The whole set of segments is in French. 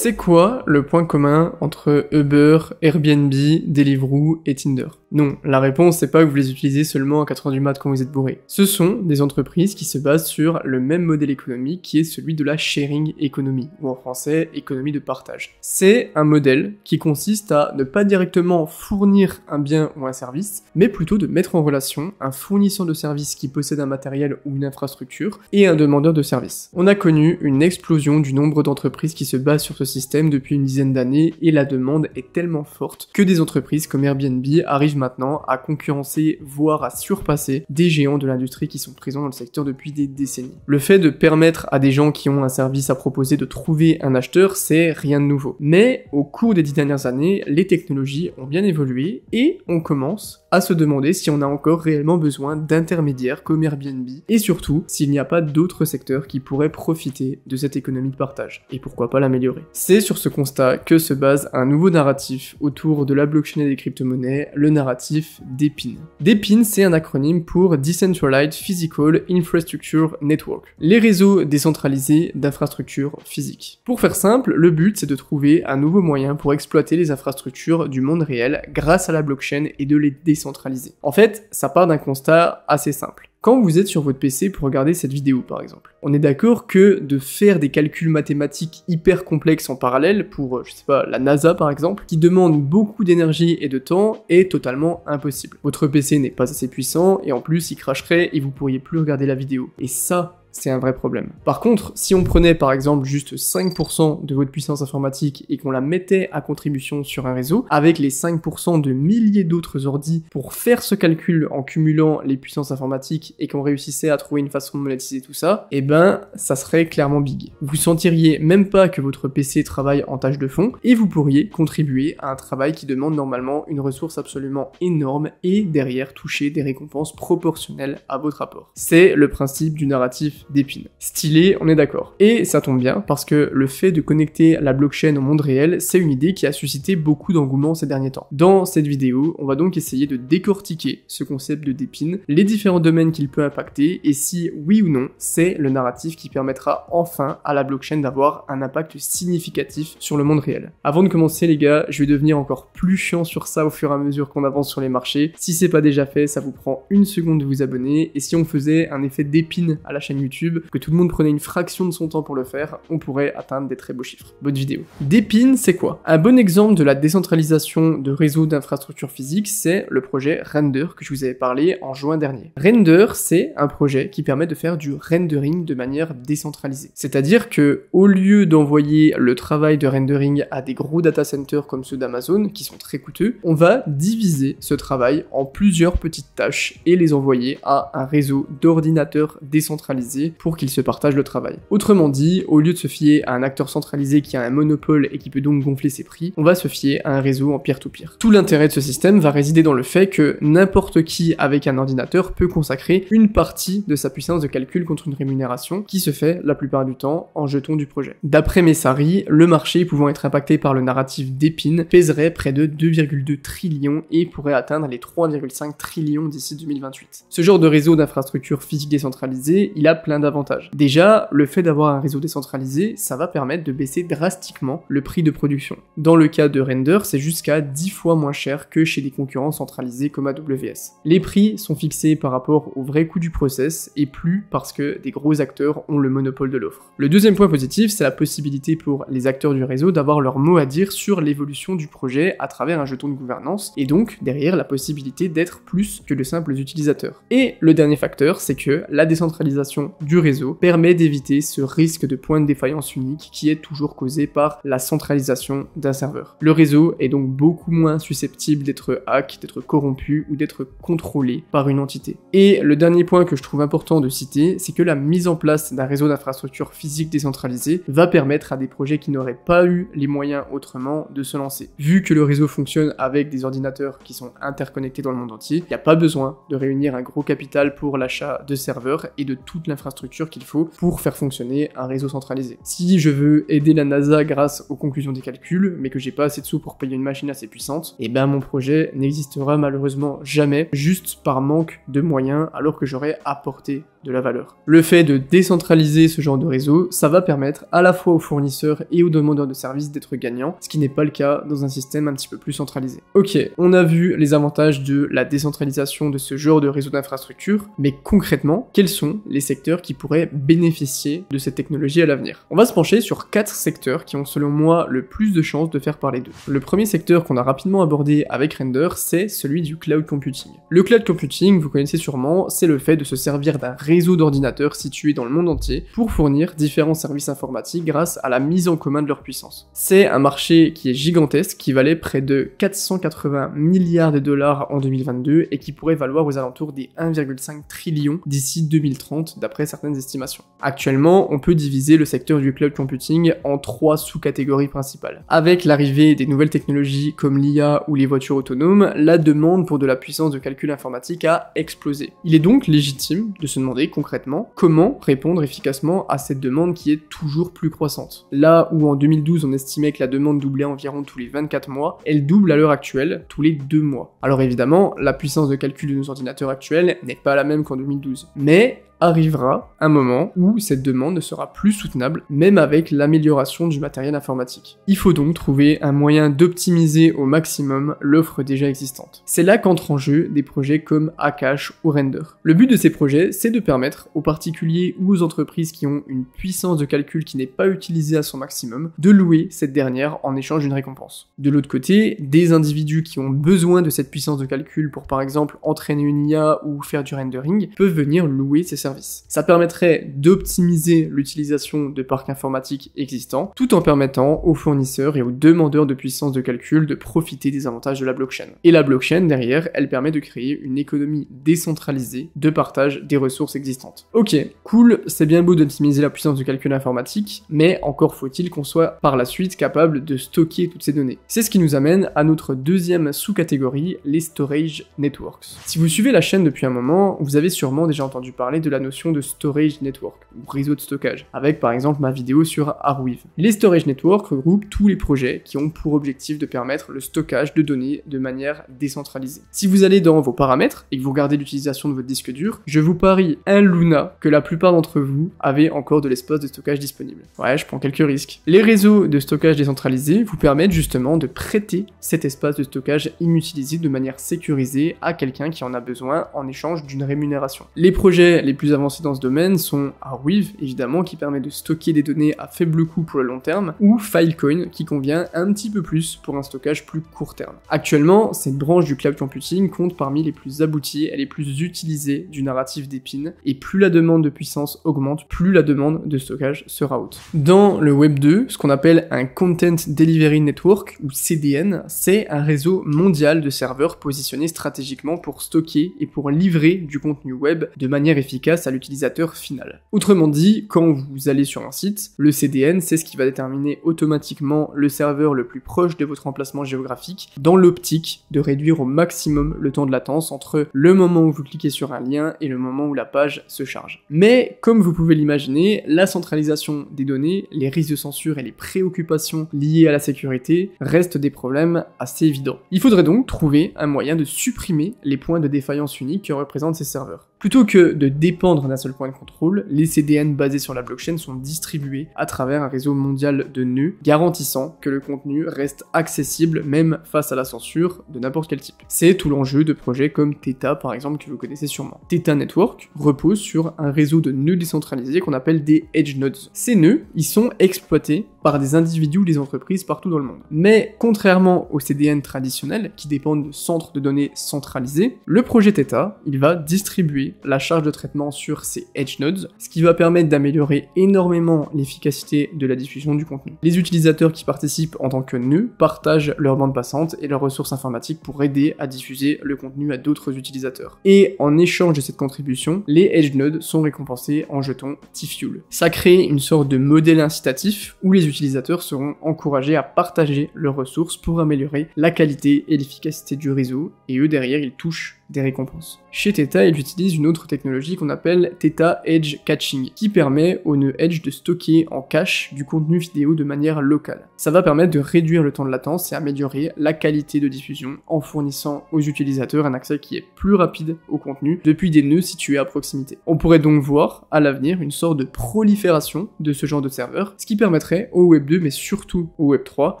C'est quoi le point commun entre Uber, Airbnb, Deliveroo et Tinder? Non, la réponse c'est pas que vous les utilisez seulement à 4h du mat quand vous êtes bourré. Ce sont des entreprises qui se basent sur le même modèle économique qui est celui de la sharing economy, ou en français, économie de partage. C'est un modèle qui consiste à ne pas directement fournir un bien ou un service, mais plutôt de mettre en relation un fournisseur de services qui possède un matériel ou une infrastructure et un demandeur de services. On a connu une explosion du nombre d'entreprises qui se basent sur ce système depuis une dizaine d'années et la demande est tellement forte que des entreprises comme Airbnb arrivent maintenant à concurrencer, voire à surpasser des géants de l'industrie qui sont présents dans le secteur depuis des décennies. Le fait de permettre à des gens qui ont un service à proposer de trouver un acheteur, c'est rien de nouveau. Mais au cours des 10 dernières années, les technologies ont bien évolué et on commence à se demander si on a encore réellement besoin d'intermédiaires comme Airbnb et surtout s'il n'y a pas d'autres secteurs qui pourraient profiter de cette économie de partage et pourquoi pas l'améliorer. C'est sur ce constat que se base un nouveau narratif autour de la blockchain et des crypto-monnaies, le narratif DePIN. DePIN, c'est un acronyme pour Decentralized Physical Infrastructure Network, les réseaux décentralisés d'infrastructures physiques. Pour faire simple, le but c'est de trouver un nouveau moyen pour exploiter les infrastructures du monde réel grâce à la blockchain et de les décentraliser. En fait, ça part d'un constat assez simple. Quand vous êtes sur votre PC pour regarder cette vidéo par exemple, on est d'accord que de faire des calculs mathématiques hyper complexes en parallèle pour, je sais pas, la NASA par exemple, qui demande beaucoup d'énergie et de temps, est totalement impossible. Votre PC n'est pas assez puissant et en plus il cracherait et vous pourriez plus regarder la vidéo. Et ça, c'est un vrai problème. Par contre, si on prenait par exemple juste 5% de votre puissance informatique et qu'on la mettait à contribution sur un réseau, avec les 5% de milliers d'autres ordis pour faire ce calcul en cumulant les puissances informatiques et qu'on réussissait à trouver une façon de monétiser tout ça, eh ben, ça serait clairement big. Vous sentiriez même pas que votre PC travaille en tâche de fond et vous pourriez contribuer à un travail qui demande normalement une ressource absolument énorme et derrière toucher des récompenses proportionnelles à votre apport. C'est le principe du narratif DePIN. Stylé, on est d'accord. Et ça tombe bien parce que le fait de connecter la blockchain au monde réel, c'est une idée qui a suscité beaucoup d'engouement ces derniers temps. Dans cette vidéo, on va donc essayer de décortiquer ce concept de DePIN, les différents domaines qu'il peut impacter et si oui ou non, c'est le narratif qui permettra enfin à la blockchain d'avoir un impact significatif sur le monde réel. Avant de commencer les gars, je vais devenir encore plus chiant sur ça au fur et à mesure qu'on avance sur les marchés. Si c'est pas déjà fait, ça vous prend une seconde de vous abonner et si on faisait un effet DePIN à la chaîne YouTube, que tout le monde prenait une fraction de son temps pour le faire, on pourrait atteindre des très beaux chiffres. Bonne vidéo. DePIN, c'est quoi? Un bon exemple de la décentralisation de réseaux d'infrastructures physiques, c'est le projet Render que je vous avais parlé en juin dernier. Render, c'est un projet qui permet de faire du rendering de manière décentralisée. C'est-à-dire que, au lieu d'envoyer le travail de rendering à des gros data centers comme ceux d'Amazon, qui sont très coûteux, on va diviser ce travail en plusieurs petites tâches et les envoyer à un réseau d'ordinateurs décentralisés pour qu'ils se partagent le travail. Autrement dit, au lieu de se fier à un acteur centralisé qui a un monopole et qui peut donc gonfler ses prix, on va se fier à un réseau en peer-to-peer. Tout l'intérêt de ce système va résider dans le fait que n'importe qui avec un ordinateur peut consacrer une partie de sa puissance de calcul contre une rémunération qui se fait la plupart du temps en jetons du projet. D'après Messari, le marché pouvant être impacté par le narratif DePIN pèserait près de 2,2 trillions et pourrait atteindre les 3,5 trillions d'ici 2028. Ce genre de réseau d'infrastructures physiques décentralisées, il a plein d'avantages. Déjà, le fait d'avoir un réseau décentralisé, ça va permettre de baisser drastiquement le prix de production. Dans le cas de Render, c'est jusqu'à 10 fois moins cher que chez des concurrents centralisés comme AWS. Les prix sont fixés par rapport au vrai coût du process et plus parce que des gros acteurs ont le monopole de l'offre. Le deuxième point positif, c'est la possibilité pour les acteurs du réseau d'avoir leur mot à dire sur l'évolution du projet à travers un jeton de gouvernance et donc derrière la possibilité d'être plus que de simples utilisateurs. Et le dernier facteur, c'est que la décentralisation du réseau permet d'éviter ce risque de point de défaillance unique qui est toujours causé par la centralisation d'un serveur. Le réseau est donc beaucoup moins susceptible d'être hack, d'être corrompu ou d'être contrôlé par une entité. Et le dernier point que je trouve important de citer, c'est que la mise en place d'un réseau d'infrastructures physiques décentralisé va permettre à des projets qui n'auraient pas eu les moyens autrement de se lancer. Vu que le réseau fonctionne avec des ordinateurs qui sont interconnectés dans le monde entier, il n'y a pas besoin de réunir un gros capital pour l'achat de serveurs et de toute l'infrastructure qu'il faut pour faire fonctionner un réseau centralisé. Si je veux aider la NASA grâce aux conclusions des calculs, mais que j'ai pas assez de sous pour payer une machine assez puissante, et ben mon projet n'existera malheureusement jamais, juste par manque de moyens, alors que j'aurais apporté de la valeur. Le fait de décentraliser ce genre de réseau, ça va permettre à la fois aux fournisseurs et aux demandeurs de services d'être gagnants, ce qui n'est pas le cas dans un système un petit peu plus centralisé. Ok, on a vu les avantages de la décentralisation de ce genre de réseau d'infrastructure, mais concrètement, quels sont les secteurs qui pourraient bénéficier de cette technologie à l'avenir? On va se pencher sur 4 secteurs qui ont selon moi le plus de chances de faire parler d'eux. Le premier secteur qu'on a rapidement abordé avec Render, c'est celui du cloud computing. Le cloud computing, vous connaissez sûrement, c'est le fait de se servir d'un réseau d'ordinateurs situés dans le monde entier pour fournir différents services informatiques grâce à la mise en commun de leur puissance. C'est un marché qui est gigantesque, qui valait près de 480 milliards de dollars en 2022 et qui pourrait valoir aux alentours des 1,5 trillion d'ici 2030 d'après certaines estimations. Actuellement, on peut diviser le secteur du cloud computing en 3 sous-catégories principales. Avec l'arrivée des nouvelles technologies comme l'IA ou les voitures autonomes, la demande pour de la puissance de calcul informatique a explosé. Il est donc légitime de se demander concrètement comment répondre efficacement à cette demande qui est toujours plus croissante. Là où en 2012 on estimait que la demande doublait environ tous les 24 mois, elle double à l'heure actuelle tous les 2 mois. Alors évidemment, la puissance de calcul de nos ordinateurs actuels n'est pas la même qu'en 2012, mais arrivera un moment où cette demande ne sera plus soutenable, même avec l'amélioration du matériel informatique. Il faut donc trouver un moyen d'optimiser au maximum l'offre déjà existante. C'est là qu'entrent en jeu des projets comme Akash ou Render. Le but de ces projets, c'est de permettre aux particuliers ou aux entreprises qui ont une puissance de calcul qui n'est pas utilisée à son maximum, de louer cette dernière en échange d'une récompense. De l'autre côté, des individus qui ont besoin de cette puissance de calcul pour par exemple entraîner une IA ou faire du rendering, peuvent venir louer ces services. Ça permettrait d'optimiser l'utilisation de parcs informatiques existants, tout en permettant aux fournisseurs et aux demandeurs de puissance de calcul de profiter des avantages de la blockchain. Et la blockchain, derrière, elle permet de créer une économie décentralisée de partage des ressources existantes. Ok, cool, c'est bien beau d'optimiser la puissance de calcul informatique, mais encore faut-il qu'on soit par la suite capable de stocker toutes ces données. C'est ce qui nous amène à notre deuxième sous-catégorie, les storage networks. Si vous suivez la chaîne depuis un moment, vous avez sûrement déjà entendu parler de la notion de storage network, ou réseau de stockage, avec par exemple ma vidéo sur Arweave. Les storage networks regroupent tous les projets qui ont pour objectif de permettre le stockage de données de manière décentralisée. Si vous allez dans vos paramètres et que vous regardez l'utilisation de votre disque dur, je vous parie un Luna que la plupart d'entre vous avaient encore de l'espace de stockage disponible. Ouais, je prends quelques risques. Les réseaux de stockage décentralisés vous permettent justement de prêter cet espace de stockage inutilisé de manière sécurisée à quelqu'un qui en a besoin en échange d'une rémunération. Les projets les plus avancés dans ce domaine sont Arweave, évidemment, qui permet de stocker des données à faible coût pour le long terme, ou Filecoin, qui convient un petit peu plus pour un stockage plus court terme. Actuellement, cette branche du cloud computing compte parmi les plus abouties et les plus utilisées du narratif d'Epin, et plus la demande de puissance augmente, plus la demande de stockage sera haute. Dans le Web 2, ce qu'on appelle un Content Delivery Network, ou CDN, c'est un réseau mondial de serveurs positionnés stratégiquement pour stocker et pour livrer du contenu web de manière efficace à l'utilisateur final. Autrement dit, quand vous allez sur un site, le CDN, c'est ce qui va déterminer automatiquement le serveur le plus proche de votre emplacement géographique, dans l'optique de réduire au maximum le temps de latence entre le moment où vous cliquez sur un lien et le moment où la page se charge. Mais, comme vous pouvez l'imaginer, la centralisation des données, les risques de censure et les préoccupations liées à la sécurité restent des problèmes assez évidents. Il faudrait donc trouver un moyen de supprimer les points de défaillance uniques que représentent ces serveurs. Plutôt que de dépendre d'un seul point de contrôle, les CDN basés sur la blockchain sont distribués à travers un réseau mondial de nœuds, garantissant que le contenu reste accessible même face à la censure de n'importe quel type. C'est tout l'enjeu de projets comme Theta par exemple que vous connaissez sûrement. Theta Network repose sur un réseau de nœuds décentralisés qu'on appelle des edge nodes. Ces nœuds, ils sont exploités par des individus ou des entreprises partout dans le monde. Mais contrairement aux CDN traditionnels qui dépendent de centres de données centralisés, le projet Theta, il va distribuer la charge de traitement sur ces edge nodes, ce qui va permettre d'améliorer énormément l'efficacité de la diffusion du contenu. Les utilisateurs qui participent en tant que nœuds partagent leur bande passante et leurs ressources informatiques pour aider à diffuser le contenu à d'autres utilisateurs. Et en échange de cette contribution, les edge nodes sont récompensés en jetons T-Fuel. Ça crée une sorte de modèle incitatif où les utilisateurs seront encouragés à partager leurs ressources pour améliorer la qualité et l'efficacité du réseau, et eux derrière ils touchent des récompenses. Chez Theta, ils utilisent une autre technologie qu'on appelle Theta Edge Caching, qui permet aux nœuds Edge de stocker en cache du contenu vidéo de manière locale. Ça va permettre de réduire le temps de latence et améliorer la qualité de diffusion en fournissant aux utilisateurs un accès qui est plus rapide au contenu depuis des nœuds situés à proximité. On pourrait donc voir à l'avenir une sorte de prolifération de ce genre de serveurs, ce qui permettrait au Web 2 mais surtout au Web 3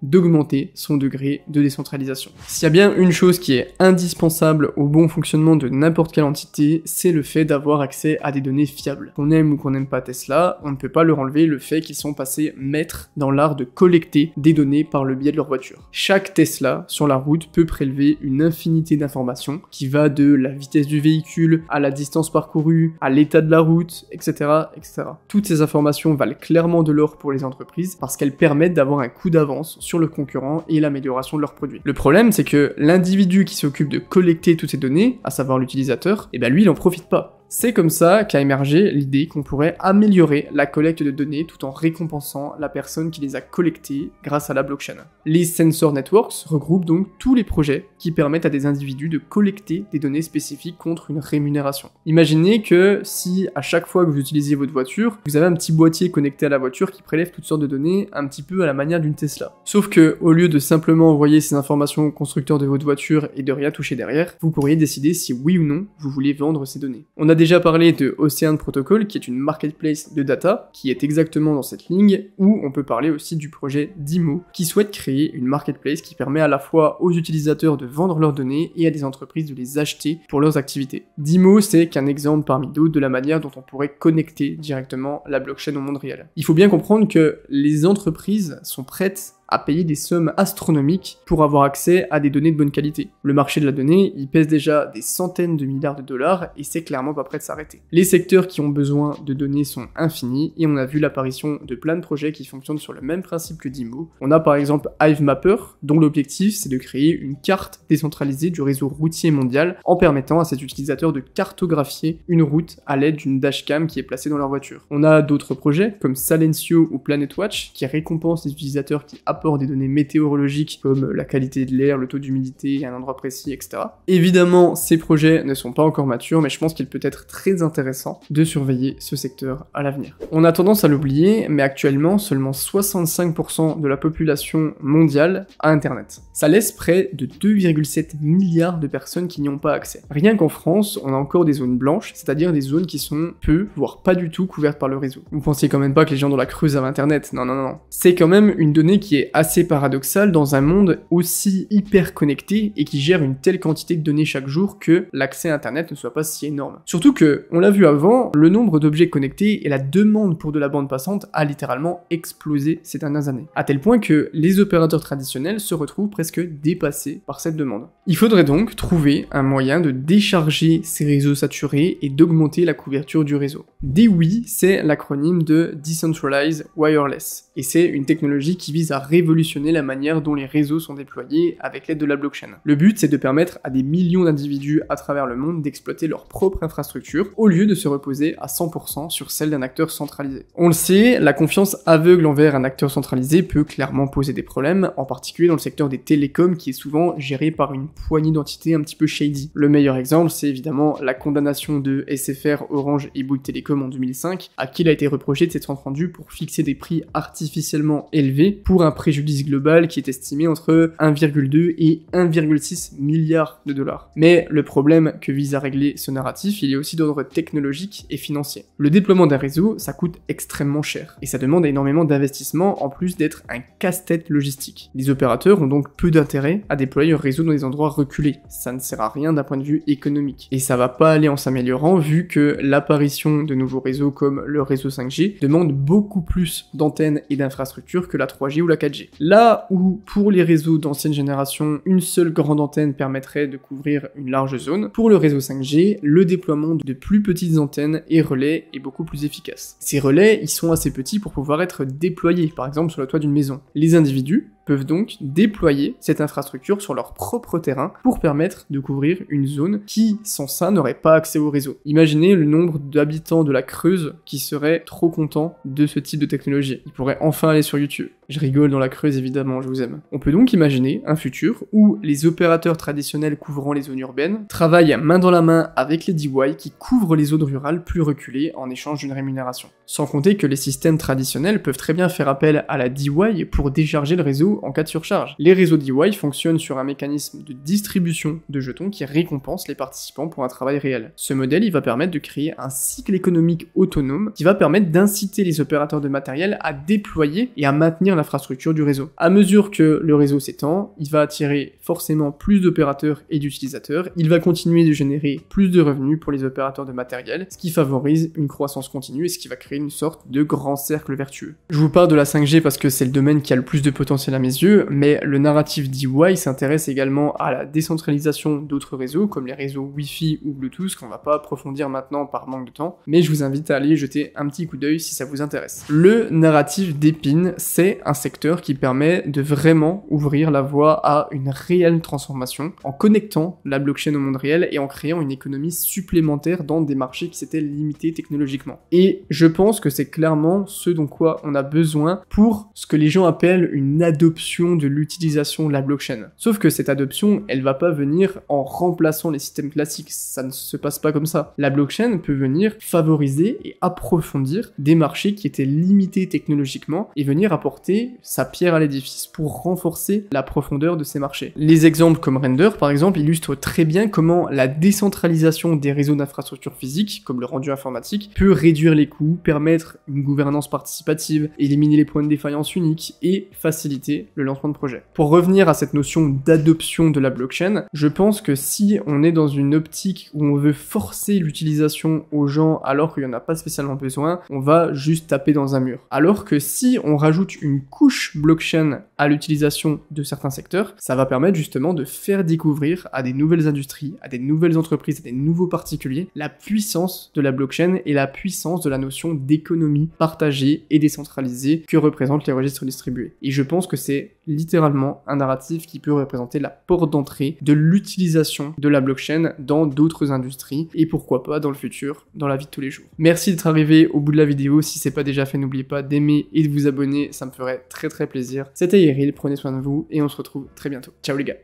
d'augmenter son degré de décentralisation. S'il y a bien une chose qui est indispensable au bon fonctionnement de n'importe quelle entité, c'est le fait d'avoir accès à des données fiables. Qu'on aime ou qu'on n'aime pas Tesla, on ne peut pas leur enlever le fait qu'ils sont passés maîtres dans l'art de collecter des données par le biais de leur voiture. Chaque Tesla sur la route peut prélever une infinité d'informations qui va de la vitesse du véhicule à la distance parcourue, à l'état de la route, etc., etc. Toutes ces informations valent clairement de l'or pour les entreprises parce qu'elles permettent d'avoir un coup d'avance sur le concurrent et l'amélioration de leurs produits. Le problème, c'est que l'individu qui s'occupe de collecter toutes ces données, à savoir l'utilisateur, et ben lui, il en profite pas. C'est comme ça qu'a émergé l'idée qu'on pourrait améliorer la collecte de données tout en récompensant la personne qui les a collectées grâce à la blockchain. Les Sensor Networks regroupent donc tous les projets qui permettent à des individus de collecter des données spécifiques contre une rémunération. Imaginez que si à chaque fois que vous utilisez votre voiture, vous avez un petit boîtier connecté à la voiture qui prélève toutes sortes de données un petit peu à la manière d'une Tesla. Sauf que au lieu de simplement envoyer ces informations au constructeur de votre voiture et de rien toucher derrière, vous pourriez décider si oui ou non vous voulez vendre ces données. On a déjà parlé de Ocean Protocol, qui est une marketplace de data, qui est exactement dans cette ligne, ou on peut parler aussi du projet Dimo, qui souhaite créer une marketplace qui permet à la fois aux utilisateurs de vendre leurs données et à des entreprises de les acheter pour leurs activités. Dimo, c'est qu'un exemple parmi d'autres de la manière dont on pourrait connecter directement la blockchain au monde réel. Il faut bien comprendre que les entreprises sont prêtes à payer des sommes astronomiques pour avoir accès à des données de bonne qualité. Le marché de la donnée, il pèse déjà des centaines de milliards de dollars et c'est clairement pas prêt de s'arrêter. Les secteurs qui ont besoin de données sont infinis et on a vu l'apparition de plein de projets qui fonctionnent sur le même principe que Dimo. On a par exemple HiveMapper, dont l'objectif c'est de créer une carte décentralisée du réseau routier mondial en permettant à ses utilisateurs de cartographier une route à l'aide d'une dashcam qui est placée dans leur voiture. On a d'autres projets comme Silencio ou PlanetWatch qui récompensent les utilisateurs qui apportent des données météorologiques comme la qualité de l'air, le taux d'humidité à un endroit précis, etc. Évidemment, ces projets ne sont pas encore matures, mais je pense qu'il peut être très intéressant de surveiller ce secteur à l'avenir. On a tendance à l'oublier, mais actuellement, seulement 65% de la population mondiale a Internet. Ça laisse près de 2,7 milliards de personnes qui n'y ont pas accès. Rien qu'en France, on a encore des zones blanches, c'est-à-dire des zones qui sont peu, voire pas du tout couvertes par le réseau. Vous pensez quand même pas que les gens dans la Creuse avaient Internet? Non, non, non. C'est quand même une donnée qui est assez paradoxal dans un monde aussi hyper connecté et qui gère une telle quantité de données chaque jour que l'accès à Internet ne soit pas si énorme. Surtout que, on l'a vu avant, le nombre d'objets connectés et la demande pour de la bande passante a littéralement explosé ces dernières années. À tel point que les opérateurs traditionnels se retrouvent presque dépassés par cette demande. Il faudrait donc trouver un moyen de décharger ces réseaux saturés et d'augmenter la couverture du réseau. DWI, c'est l'acronyme de Decentralized Wireless, et c'est une technologie qui vise à révolutionner la manière dont les réseaux sont déployés avec l'aide de la blockchain. Le but, c'est de permettre à des millions d'individus à travers le monde d'exploiter leur propre infrastructure, au lieu de se reposer à 100% sur celle d'un acteur centralisé. On le sait, la confiance aveugle envers un acteur centralisé peut clairement poser des problèmes, en particulier dans le secteur des télécoms, qui est souvent géré par une poignée d'entités un petit peu shady. Le meilleur exemple, c'est évidemment la condamnation de SFR, Orange et Bouygues Telecom en 2005, à qui il a été reproché de s'être entendu pour fixer des prix artificiellement élevés pour un préjudice global qui est estimé entre 1,2 et 1,6 milliard de dollars. Mais le problème que vise à régler ce narratif, il est aussi d'ordre technologique et financier. Le déploiement d'un réseau, ça coûte extrêmement cher, et ça demande énormément d'investissement en plus d'être un casse-tête logistique. Les opérateurs ont donc peu d'intérêt à déployer leur réseau dans des endroits reculés. Ça ne sert à rien d'un point de vue économique. Et ça va pas aller en s'améliorant vu que l'apparition de nouveaux réseaux comme le réseau 5G demande beaucoup plus d'antennes et d'infrastructures que la 3G ou la 4G. Là où, pour les réseaux d'ancienne génération, une seule grande antenne permettrait de couvrir une large zone, pour le réseau 5G, le déploiement de plus petites antennes et relais est beaucoup plus efficace. Ces relais, ils sont assez petits pour pouvoir être déployés, par exemple sur le toit d'une maison. Les individus, peuvent donc déployer cette infrastructure sur leur propre terrain pour permettre de couvrir une zone qui, sans ça, n'aurait pas accès au réseau. Imaginez le nombre d'habitants de la Creuse qui seraient trop contents de ce type de technologie. Ils pourraient enfin aller sur YouTube. Je rigole dans la Creuse, évidemment, je vous aime. On peut donc imaginer un futur où les opérateurs traditionnels couvrant les zones urbaines travaillent main dans la main avec les DIY qui couvrent les zones rurales plus reculées en échange d'une rémunération. Sans compter que les systèmes traditionnels peuvent très bien faire appel à la DIY pour décharger le réseau en cas de surcharge. Les réseaux DIY fonctionnent sur un mécanisme de distribution de jetons qui récompense les participants pour un travail réel. Ce modèle, il va permettre de créer un cycle économique autonome qui va permettre d'inciter les opérateurs de matériel à déployer et à maintenir l'infrastructure du réseau. À mesure que le réseau s'étend, il va attirer forcément plus d'opérateurs et d'utilisateurs, il va continuer de générer plus de revenus pour les opérateurs de matériel, ce qui favorise une croissance continue et ce qui va créer une sorte de grand cercle vertueux. Je vous parle de la 5G parce que c'est le domaine qui a le plus de potentiel à mes yeux, mais le narratif DIY s'intéresse également à la décentralisation d'autres réseaux, comme les réseaux Wi-Fi ou Bluetooth, qu'on va pas approfondir maintenant par manque de temps, mais je vous invite à aller jeter un petit coup d'œil si ça vous intéresse. Le narratif d'Epine, c'est un secteur qui permet de vraiment ouvrir la voie à une réelle transformation en connectant la blockchain au monde réel et en créant une économie supplémentaire dans des marchés qui s'étaient limités technologiquement. Et je pense que c'est clairement ce dont quoi on a besoin pour ce que les gens appellent une adoption de l'utilisation de la blockchain. Sauf que cette adoption, elle va pas venir en remplaçant les systèmes classiques, ça ne se passe pas comme ça. La blockchain peut venir favoriser et approfondir des marchés qui étaient limités technologiquement et venir apporter sa pierre à l'édifice pour renforcer la profondeur de ces marchés. Les exemples comme Render, par exemple, illustrent très bien comment la décentralisation des réseaux d'infrastructures physiques, comme le rendu informatique, peut réduire les coûts, permettre une gouvernance participative, éliminer les points de défaillance uniques et faciliter le lancement de projets. Pour revenir à cette notion d'adoption de la blockchain, je pense que si on est dans une optique où on veut forcer l'utilisation aux gens alors qu'il n'y en a pas spécialement besoin, on va juste taper dans un mur. Alors que si on rajoute une couche blockchain à l'utilisation de certains secteurs, ça va permettre justement de faire découvrir à des nouvelles industries, à des nouvelles entreprises, à des nouveaux particuliers, la puissance de la blockchain et la puissance de la notion d'économie partagée et décentralisée que représentent les registres distribués. Et je pense que c'est littéralement un narratif qui peut représenter la porte d'entrée de l'utilisation de la blockchain dans d'autres industries et pourquoi pas dans le futur, dans la vie de tous les jours. Merci d'être arrivé au bout de la vidéo. Si c'est pas déjà fait, n'oubliez pas d'aimer et de vous abonner, ça me ferait très plaisir. C'était Yeril, prenez soin de vous et on se retrouve très bientôt. Ciao les gars.